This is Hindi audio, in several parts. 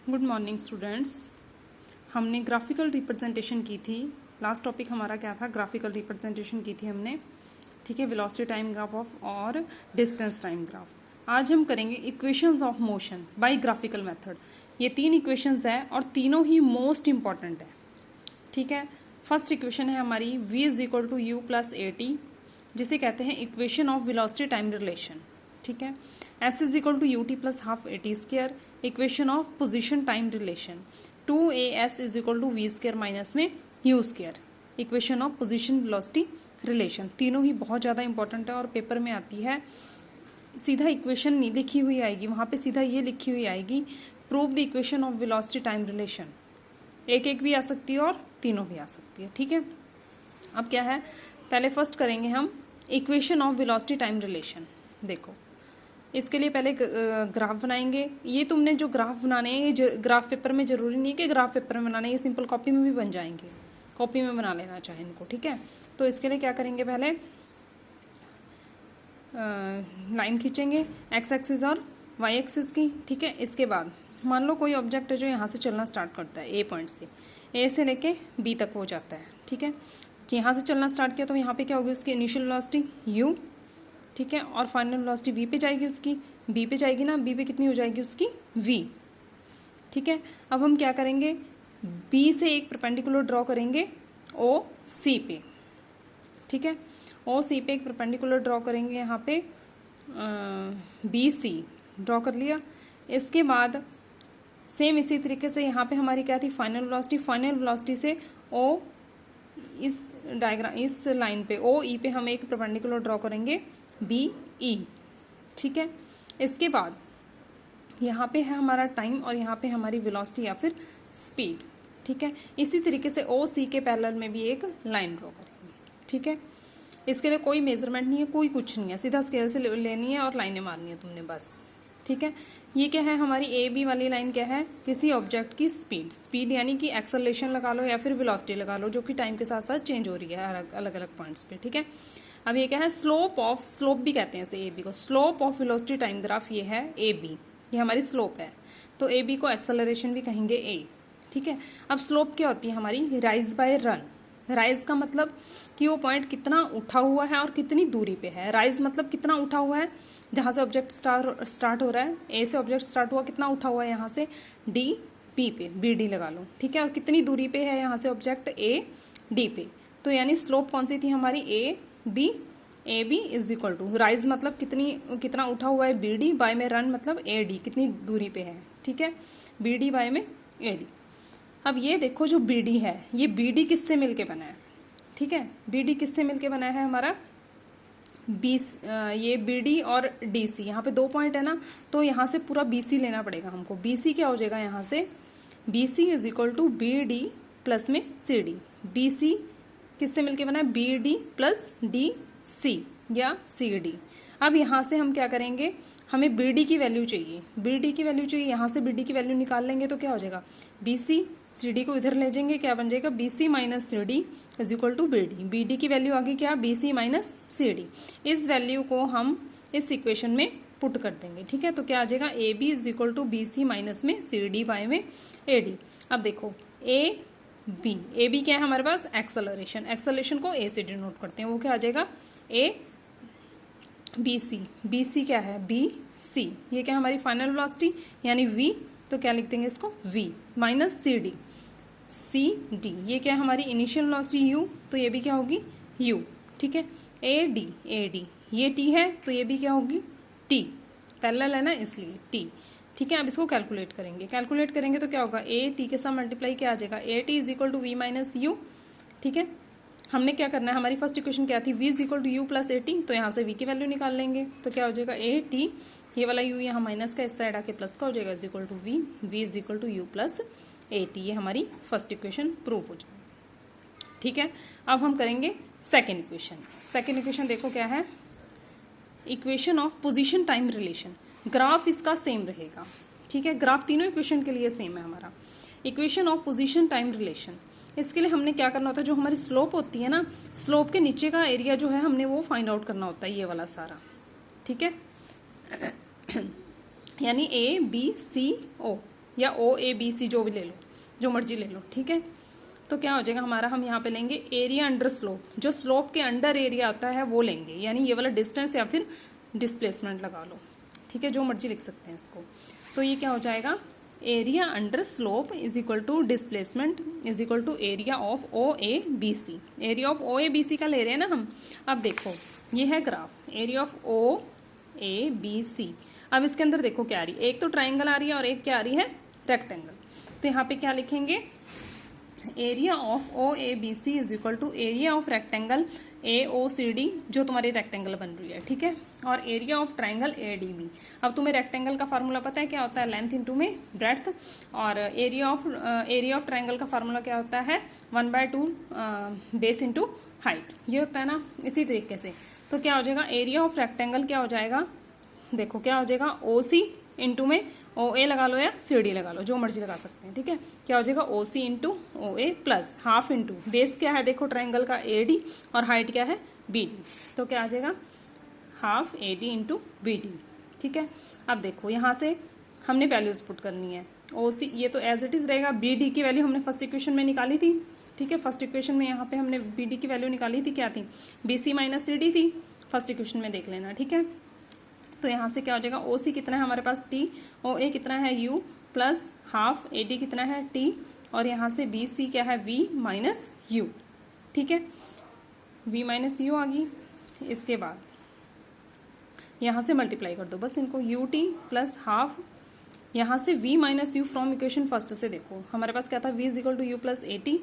Good morning students. हमने ग्राफिकल रिप्रेजेंटेशन की थी। लास्ट टॉपिक हमारा क्या था? ग्राफिकल रिप्रेजेंटेशन की थी हमने, ठीक है, वेलोसिटी टाइम ग्राफ ऑफ और डिस्टेंस टाइम ग्राफ। आज हम करेंगे equations of motion by graphical method. ये तीन इक्वेशंस है और तीनों ही मोस्ट इंपॉर्टेंट है, ठीक है। फर्स्ट इक्वेशन है हमारी v is equal to u plus a t, जिसे कहते हैं equation of velocity time relation, ठीक है। s is equal to u t plus half a t square, equation of position time relation. 2as is equal to v square minus में u square, equation of position velocity relation. तीनों ही बहुत ज़्यादा इंपॉर्टेंट है और पेपर में आती है। सीधा इक्वेशन नहीं लिखी हुई आएगी, वहाँ पे सीधा ये लिखी हुई आएगी, prove the equation of velocity time relation. एक एक भी आ सकती है और तीनों भी आ सकती है, ठीक है। अब क्या है, पहले फर्स्ट करेंगे हम equation of velocity time relation. देखो, इसके लिए पहले ग्राफ बनाएंगे। ये तुमने जो ग्राफ बनाने हैं, ये ग्राफ पेपर में जरूरी नहीं है कि ग्राफ पेपर में बनाने, ये सिंपल कॉपी में भी बन जाएंगे, कॉपी में बना लेना चाहे इनको, ठीक है। तो इसके लिए क्या करेंगे, पहले लाइन खींचेंगे एक्स एक्सिस और वाई एक्सिस की, ठीक है। इसके बाद मान लो कोई ऑब्जेक्ट है जो यहाँ से चलना स्टार्ट करता है, ए पॉइंट से, ए से लेके बी तक हो जाता है, ठीक है। यहाँ से चलना स्टार्ट किया तो यहाँ पे क्या होगी, उसकी इनिशियल वेलोसिटी u, ठीक है, और फाइनल वेलोसिटी v पे जाएगी, उसकी b पे जाएगी ना, b पे कितनी हो जाएगी उसकी v, ठीक है। अब हम क्या करेंगे, b से एक परपेंडिकुलर ड्रॉ करेंगे o c पे, ठीक है। o c पे एक परपेंडिकुलर ड्रॉ करेंगे, यहाँ पे बी सी ड्रॉ कर लिया। इसके बाद सेम इसी तरीके से यहाँ पे हमारी क्या थी, फाइनल वेलोसिटी। फाइनल वेलोसिटी से o, इस डायग्राम, इस लाइन पे o e पे हम एक परपेंडिकुलर ड्रॉ करेंगे बी ई, ठीक है। इसके बाद यहाँ पे है हमारा टाइम और यहाँ पे हमारी वेलोसिटी या फिर स्पीड, ठीक है। इसी तरीके से ओ सी के पैरेलल में भी एक लाइन ड्रॉ करेंगे, ठीक है। इसके लिए कोई मेजरमेंट नहीं है, कोई कुछ नहीं है, सीधा स्केल से लेनी है और लाइनें मारनी है तुमने बस, ठीक है। ये क्या है, हमारी ए बी वाली लाइन क्या है, किसी ऑब्जेक्ट की स्पीड, स्पीड यानी कि एक्सेलरेशन लगा लो या फिर वेलोसिटी लगा लो, जो कि टाइम के साथ साथ चेंज हो रही है अलग अलग पॉइंट्स पे, ठीक है। अब ये क्या है, स्लोप ऑफ, स्लोप भी कहते हैं इसे ए बी को, slope of velocity time graph ये है ए बी, ये हमारी स्लोप है, तो ए बी को एक्सेलरेशन भी कहेंगे ए, ठीक है। अब स्लोप क्या होती है हमारी, राइज बाय रन। राइज का मतलब कि वो पॉइंट कितना उठा हुआ है और कितनी दूरी पे है। राइज मतलब कितना उठा हुआ है, जहां से ऑब्जेक्ट स्टार्ट हो रहा है, ए से ऑब्जेक्ट स्टार्ट हुआ, कितना उठा हुआ है यहाँ से डी बी पे, बी डी लगा लो, ठीक है। और कितनी दूरी पे है यहाँ से ऑब्जेक्ट ए डी पे, तो यानी स्लोप कौन सी थी हमारी, A B is equal to, rise मतलब कितना उठा हुआ है बी डी, बाय में रन मतलब ए डी कितनी दूरी पे है, ठीक है, बी डी बाय में ए डी। अब ये देखो जो बी डी है, ये बी डी किससे मिलके बना है, ठीक है, बी डी किससे मिलके बना है हमारा ये बी डी और डी सी, यहाँ पे दो पॉइंट है ना, तो यहाँ से पूरा बी सी लेना पड़ेगा हमको। बी सी क्या हो जाएगा यहाँ से, B C is equal to B D plus में सी डी। बी सी किससे मिलके बना है, B D plus D C या सी डी। अब यहाँ से हम क्या करेंगे, हमें बी डी की वैल्यू चाहिए, बी डी की वैल्यू चाहिए, यहाँ से बी डी की वैल्यू निकाल लेंगे तो क्या हो जाएगा, बी सी, सी डी को इधर ले जाएंगे, क्या बन जाएगा, B C minus C D is equal to B D. B D की वैल्यू आ गई क्या, B C minus C D. इस वैल्यू को हम इस इक्वेशन में पुट कर देंगे, ठीक है। तो क्या आ जाएगा, A B is equal to B C minus में सी डी बाय में ए डी। अब देखो ए बी क्या है हमारे पास, एक्सेलरेशन, एक्सेलरेशन को ए से डिनोट करते हैं, वो क्या आ जाएगा, ए बी सी क्या है, बी सी, ये क्या हमारी फाइनल वेलोसिटी यानी v, तो क्या लिख देंगे इसको v माइनस सी डी, ये क्या है हमारी इनिशियल वेलोसिटी u, तो ये भी क्या होगी u, ठीक है। ए डी ये t है, तो ये भी क्या होगी t, पैरेलल है ना इसलिए t, ठीक है। अब इसको कैलकुलेट करेंगे तो क्या होगा, ए टी के साथ मल्टीप्लाई क्या आ जाएगा, a t is equal to v minus u, ठीक है। हमने क्या करना है, हमारी फर्स्ट इक्वेशन क्या थी, v is equal to u plus a t, तो यहाँ से v की वैल्यू निकाल लेंगे, तो क्या हो जाएगा, ए टी, ये वाला u यहाँ माइनस का, इस साइड आके प्लस का हो जाएगा, is equal to v is equal to u plus a t. ये हमारी फर्स्ट इक्वेशन प्रूव हो जाएगी, ठीक है। अब हम करेंगे सेकेंड इक्वेशन देखो क्या है, equation of position time relation. Graph इसका सेम रहेगा, ठीक है, ग्राफ तीनों इक्वेशन के लिए सेम है हमारा। Equation of position time relation, इसके लिए हमने क्या करना होता है, जो हमारी स्लोप होती है ना, स्लोप के नीचे का एरिया जो है हमने वो फाइंड आउट करना होता है, ये वाला सारा, ठीक है। यानी ए बी सी ओ, या ओ ए बी सी जो भी ले लो, जो मर्जी ले लो, ठीक है। तो क्या हो जाएगा हमारा, हम यहाँ पे लेंगे एरिया अंडर स्लोप, जो स्लोप के अंडर एरिया आता है वो लेंगे, यानी ये वाला डिस्टेंस या फिर डिस्प्लेसमेंट लगा लो, ठीक है, जो मर्जी लिख सकते हैं इसको। तो ये क्या हो जाएगा, area under slope is equal to displacement is equal to area of O A B C. Area of O A B C का ले रहे हैं ना हम। अब देखो ये है graph, area of O A B C. अब इसके अंदर देखो क्या आ रही है, एक तो ट्राइंगल आ रही है और एक क्या आ रही है, रेक्टेंगल। तो यहाँ पे क्या लिखेंगे, area of O A B C is equal to area of rectangle A O C D, जो तुम्हारी रेक्टेंगल बन रही है, ठीक है, और area of triangle A D B. अब तुम्हें रेक्टेंगल का फार्मूला पता है क्या होता है, लेंथ इंटू में ब्रेड्थ, और एरिया ऑफ ट्राइंगल का फार्मूला क्या होता है, 1/2 बेस इंटू हाइट, ये होता है ना। इसी तरीके से तो क्या हो जाएगा, एरिया ऑफ रेक्टेंगल क्या हो जाएगा, देखो क्या हो जाएगा, ओ सी इंटू में ओ ए लगा लो या सी डी लगा लो, जो मर्जी लगा सकते हैं, ठीक है। क्या हो जाएगा, ओ सी इंटू ओ ए प्लस हाफ इंटू बेस क्या है, देखो ट्राइंगल का ए डी, और हाइट क्या है बी डी। तो क्या आ जाएगा, half A D into B D, ठीक है। अब देखो यहाँ से हमने वैल्यूज पुट करनी है, ओ सी ये तो एज इट इज रहेगा, बी डी की वैल्यू हमने फर्स्ट इक्वेशन में निकाली थी, ठीक है। फर्स्ट इक्वेशन में यहाँ पे हमने बी डी की वैल्यू निकाली थी, क्या थी, B C minus C D थी, फर्स्ट इक्वेशन में देख लेना, ठीक है। तो यहाँ से क्या हो जाएगा, ओ सी कितना है हमारे पास टी, ओ ए कितना है you plus half A D कितना है टी, और यहाँ से बी सी क्या है वी माइनस यू, ठीक है, वी माइनस यू आ गई। इसके बाद यहाँ से मल्टीप्लाई कर दो बस इनको, यू टी प्लस हाफ, यहाँ से v minus u from equation first से देखो हमारे पास क्या था, v is equal to u plus a t,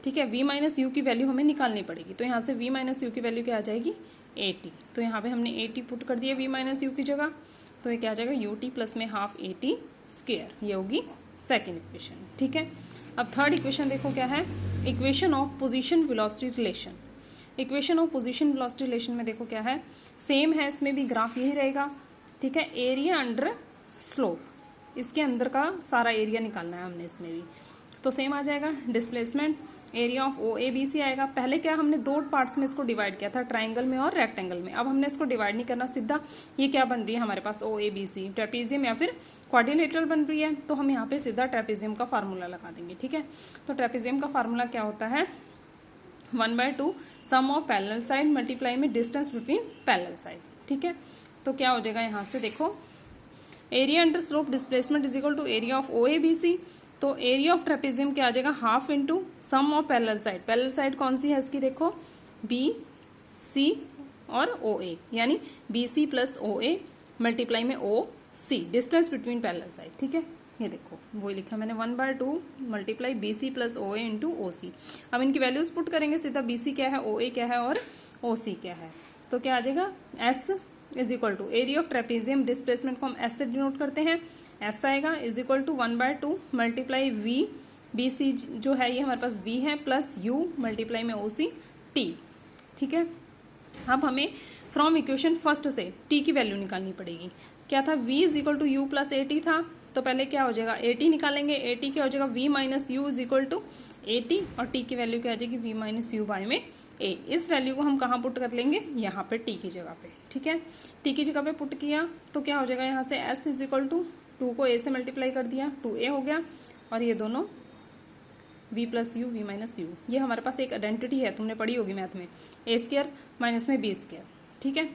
ठीक है। v माइनस यू की वैल्यू हमें निकालनी पड़ेगी, तो यहाँ से v माइनस यू की वैल्यू क्या आ जाएगी, ए टी। तो यहाँ पे हमने ए टी पुट कर दिया v माइनस यू की जगह, तो ये क्या आ जाएगा, यू टी प्लस में हाफ ए टी स्क्वायर, ये होगी सेकेंड इक्वेशन, ठीक है। अब थर्ड इक्वेशन देखो क्या है, equation of position velocity relation. Equation of position velocity relation में देखो क्या है, सेम है, इसमें भी ग्राफ यही रहेगा, ठीक है। एरिया अंडर स्लोप, इसके अंदर का सारा एरिया निकालना है हमने इसमें भी, तो सेम आ जाएगा। Displacement area of O A B C आएगा। पहले क्या हमने दो पार्ट्स में इसको डिवाइड किया था, ट्राइंगल में और रेक्टेंगल में। अब हमने इसको डिवाइड नहीं करना, सीधा ये क्या बन रही है हमारे पास, ओ ए बी सी ट्रेपेजियम या फिर क्वाड्रिलेटरल बन रही है, तो हम यहाँ पे सीधा ट्रेपेजियम का फार्मूला लगा देंगे, ठीक है। तो ट्रेपेजियम का फार्मूला क्या होता है, 1/2 sum of parallel side multiply में डिस्टेंस बिटवीन पैरेलल साइड, ठीक है। तो क्या हो जाएगा यहाँ से देखो, area under slope displacement is equal to area of O A B C. तो एरिया ऑफ ट्रेपेजियम क्या आ जाएगा, half into sum of parallel side. Parallel side कौन सी है इसकी, देखो बी सी और ओ ए, यानी B C plus O A multiply में O C, distance between parallel side, ठीक है। ये देखो वही लिखा मैंने, 1/2 multiply B C plus O A into O C. अब इनकी वैल्यूज पुट करेंगे सीधा, बी सी क्या है, ओ ए क्या है और ओ सी क्या है। तो क्या आ जाएगा, s is equal to area of trapezium, displacement को हम एस से डिनोट करते हैं, एस आएगा is equal to 1/2 multiply v, B C जो है ये हमारे पास वी है, प्लस यू मल्टीप्लाई में ओ सी टी, ठीक है। अब हमें फ्रॉम इक्वेशन फर्स्ट से टी की वैल्यू निकालनी पड़ेगी। क्या था, v is equal to u plus a t था, तो पहले क्या हो जाएगा, ए टी निकालेंगे, ए टी क्या हो जाएगा, v minus u is equal to a t, और t की वैल्यू क्या आ जाएगी, v माइनस यू बाय में a। इस वैल्यू को हम कहाँ पुट कर लेंगे, यहाँ पे t की जगह पे, ठीक है। t की जगह पे पुट किया तो क्या हो जाएगा, यहाँ से s इज इक्वल टू 2 को a से मल्टीप्लाई कर दिया, 2a हो गया, और ये दोनों v plus you, v minus you, ये हमारे पास एक आइडेंटिटी है, तुमने पढ़ी होगी मैथ में, a स्क्वायर माइनस में b स्क्वायर, ठीक है।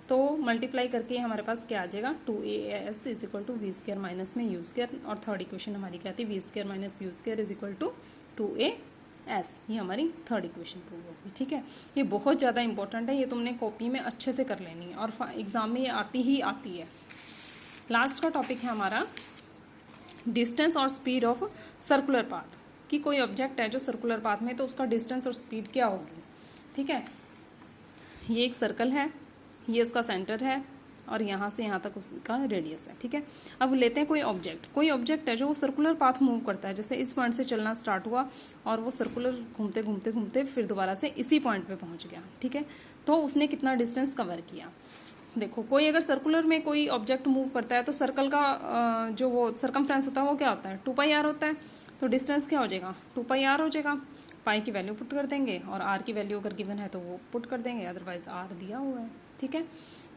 तो मल्टीप्लाई करके हमारे पास क्या आ जाएगा, 2as is equal to v square minus में यू स्क्वायर, और थर्ड इक्वेशन हमारी क्या थी, v square minus u square is equal to 2as, ये हमारी थर्ड इक्वेशन प्रूव होगी, ठीक है। ये बहुत ज़्यादा इंपॉर्टेंट है, ये तुमने कॉपी में अच्छे से कर लेनी है, और एग्जाम में ये आती ही आती है। लास्ट का टॉपिक है हमारा डिस्टेंस और स्पीड ऑफ सर्कुलर पाथ, कि कोई ऑब्जेक्ट है जो सर्कुलर पाथ में, तो उसका डिस्टेंस और स्पीड क्या होगी, ठीक है। ये एक सर्कल है, ये उसका सेंटर है, और यहाँ से यहाँ तक उसका रेडियस है, ठीक है। अब लेते हैं कोई ऑब्जेक्ट है जो सर्कुलर पाथ मूव करता है, जैसे इस पॉइंट से चलना स्टार्ट हुआ और वो सर्कुलर घूमते घूमते घूमते फिर दोबारा से इसी पॉइंट पे पहुंच गया, ठीक है। तो उसने कितना डिस्टेंस कवर किया, देखो कोई अगर सर्कुलर में कोई ऑब्जेक्ट मूव करता है तो सर्कल का जो वो सर्कमफ्रेंस होता है वो क्या होता है, 2πr होता है। तो डिस्टेंस क्या हो जाएगा, 2πr हो जाएगा। पाई की वैल्यू पुट कर देंगे, और आर की वैल्यू अगर गिवन है तो वो पुट कर देंगे, अदरवाइज आर दिया हुआ है, ठीक है।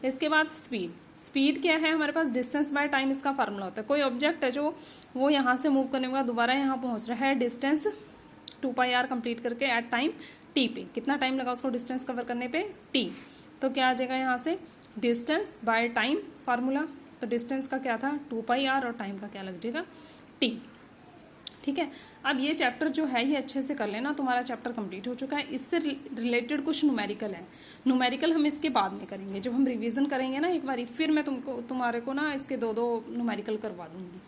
इसके बाद स्पीड। स्पीड क्या है हमारे पास, डिस्टेंस बाय टाइम इसका फार्मूला होता है। कोई ऑब्जेक्ट है जो वो यहाँ से मूव करने के बाद दोबारा यहाँ पहुंच रहा है, डिस्टेंस 2πr कंप्लीट करके एट टाइम t पे, कितना टाइम लगा उसको डिस्टेंस कवर करने पे, t। तो क्या आ जाएगा यहाँ से, डिस्टेंस बाय टाइम फार्मूला, तो डिस्टेंस का क्या था 2πr और टाइम का क्या लग जाएगा t। ठीक है, अब ये चैप्टर जो है ये अच्छे से कर लेना, तुम्हारा चैप्टर कंप्लीट हो चुका है। इससे रिलेटेड कुछ न्यूमेरिकल है, न्यूमेरिकल हम इसके बाद में करेंगे, जब हम रिवीजन करेंगे ना एक बार, फिर मैं तुम्हारे को ना इसके दो न्यूमेरिकल करवा दूंगी।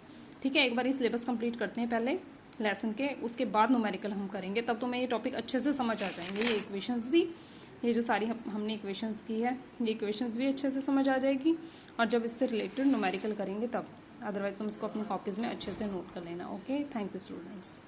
ठीक है, एक बार सिलेबस कंप्लीट करते हैं पहले लेसन के, उसके बाद न्यूमेरिकल हम करेंगे, तब तुम्हें ये टॉपिक अच्छे से समझ आ जाएंगे। ये इक्वेशंस भी, ये जो सारी हमने इक्वेशंस की है, ये इक्वेशंस भी अच्छे से समझ आ जाएगी, और जब इससे रिलेटेड न्यूमेरिकल करेंगे तब, अदरवाइज तुम इसको अपनी कॉपीज में अच्छे से नोट कर लेना। Okay, thank you students.